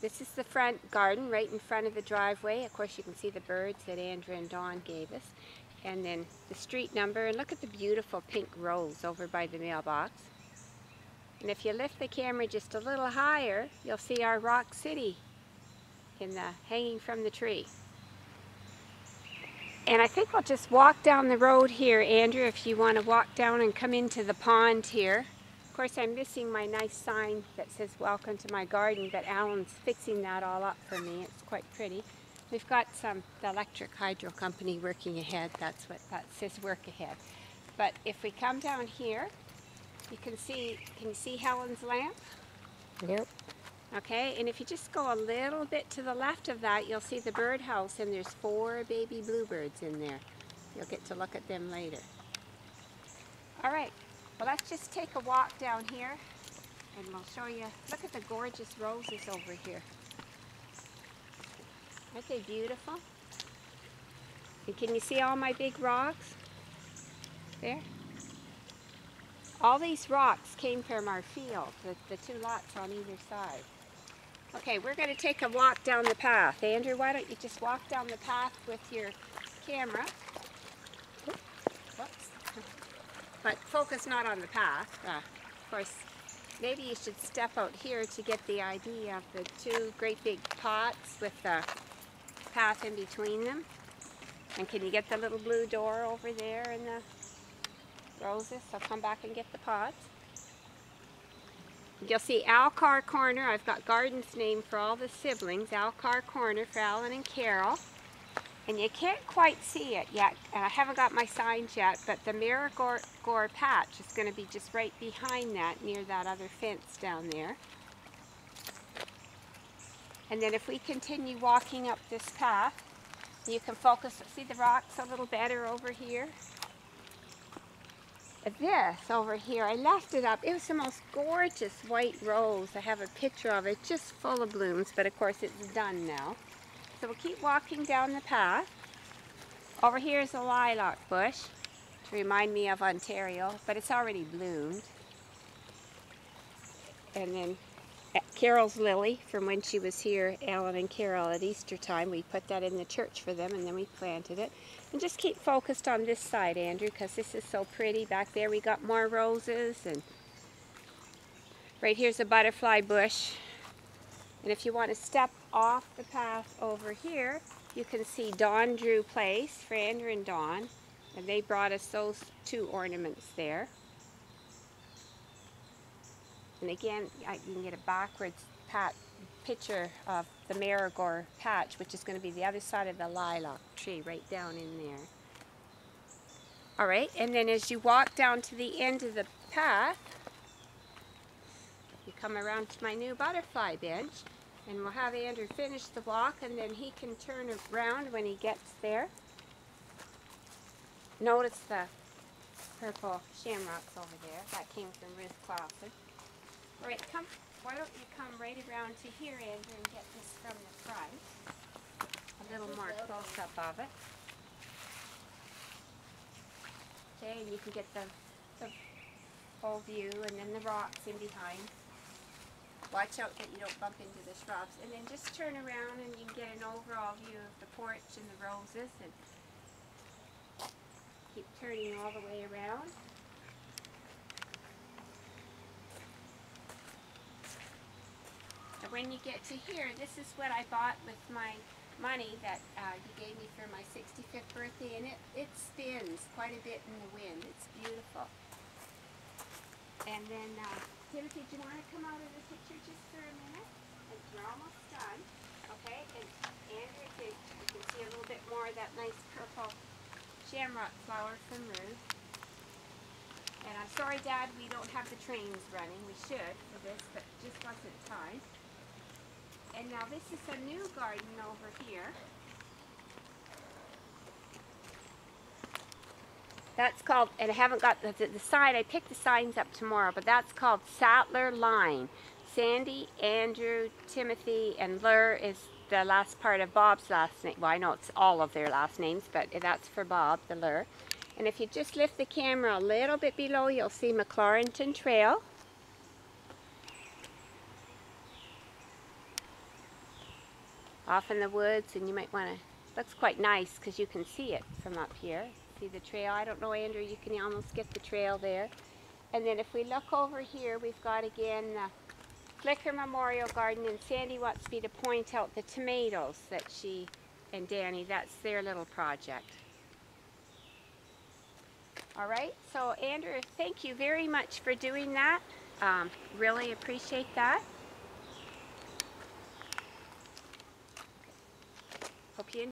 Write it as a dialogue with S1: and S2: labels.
S1: This is the front garden right in front of the driveway. Of course you can see the birds that Andrew and Dawn gave us. And then the street number, and look at the beautiful pink rose over by the mailbox. And if you lift the camera just a little higher, you'll see our Rock City hanging from the tree. And I think we'll just walk down the road here, Andrew, if you want to walk down and come into the pond here. Of course, I'm missing my nice sign that says welcome to my garden, but Alan's fixing that all up for me. It's quite pretty. We've got the electric hydro company working ahead. That's what that says, work ahead. But if we come down here, you can you see Helen's lamp?
S2: Yep.
S1: Okay, and if you just go a little bit to the left of that, you'll see the birdhouse, and there's 4 baby bluebirds in there. You'll get to look at them later. All right, well, let's just take a walk down here, and we'll show you. Look at the gorgeous roses over here. Aren't they beautiful? And can you see all my big rocks? There? All these rocks came from our field, the 2 lots on either side. Okay, we're going to take a walk down the path. Andrew, why don't you just walk down the path with your camera. Whoops. But focus not on the path. Of course, maybe you should step out here to get the idea of the 2 great big pots with the path in between them. And can you get the little blue door over there in the roses? So come back and get the pots. You'll see Alcar Corner. I've got gardens named for all the siblings. Alcar Corner for Alan and Carol. And you can't quite see it yet, and I haven't got my signs yet, but the Marigore patch is going to be just right behind that, near that other fence down there. And then if we continue walking up this path, you can focus, see the rocks a little better over here? This over here, I left it up. It was the most gorgeous white rose. I have a picture of it, just full of blooms, but of course it's done now. So we'll keep walking down the path. Over here is a lilac bush to remind me of Ontario, but it's already bloomed. And then Carol's lily from when she was here, Alan and Carol, at Easter time. We put that in the church for them, and then we planted it. And just keep focused on this side, Andrew, because this is so pretty. Back there we got more roses, and right here's a butterfly bush. And if you want to step off the path over here, you can see Dawn Drew Place for Andrew and Dawn, and they brought us those 2 ornaments there. And again, you can get a backwards picture of the Marigore patch, which is going to be the other side of the lilac tree, right down in there. All right, and then as you walk down to the end of the path, you come around to my new butterfly bench, and we'll have Andrew finish the walk, and then he can turn around when he gets there. Notice the purple shamrocks over there. That came from Ruth Clausen. All right, why don't you come right around to here, Andrew, and get this from the front. A little more close-up of it. Okay, and you can get the whole view, and then the rocks in behind. Watch out that you don't bump into the shrubs. And then just turn around and you can get an overall view of the porch and the roses. And keep turning all the way around. And when you get to here, this is what I bought with my money that you gave me for my 65th birthday. And it spins quite a bit in the wind. It's beautiful. And then, Timothy, do you want to come out of the picture just for a minute? And we're almost done, okay? And Andrew, you can see a little bit more of that nice purple shamrock flower from Ruth. And I'm sorry, Dad, we don't have the trains running. We should for this, but just wasn't time. And now this is a new garden over here. That's called, and I haven't got the sign, I picked the signs up tomorrow, but that's called Sattler Line. Sandy, Andrew, Timothy, and Lur is the last part of Bob's last name. Well, I know it's all of their last names, but that's for Bob, the Lur. And if you just lift the camera a little bit below, you'll see McLaurinton Trail. off in the woods, and you might want to, looks quite nice because you can see it from up here. See the trail? I don't know, Andrew, you can almost get the trail there. And then if we look over here, we've got again the Flicker Memorial Garden, and Sandy wants me to point out the tomatoes that she and Danny, that's their little project. All right, so Andrew, thank you very much for doing that. Really appreciate that. Hope you enjoyed.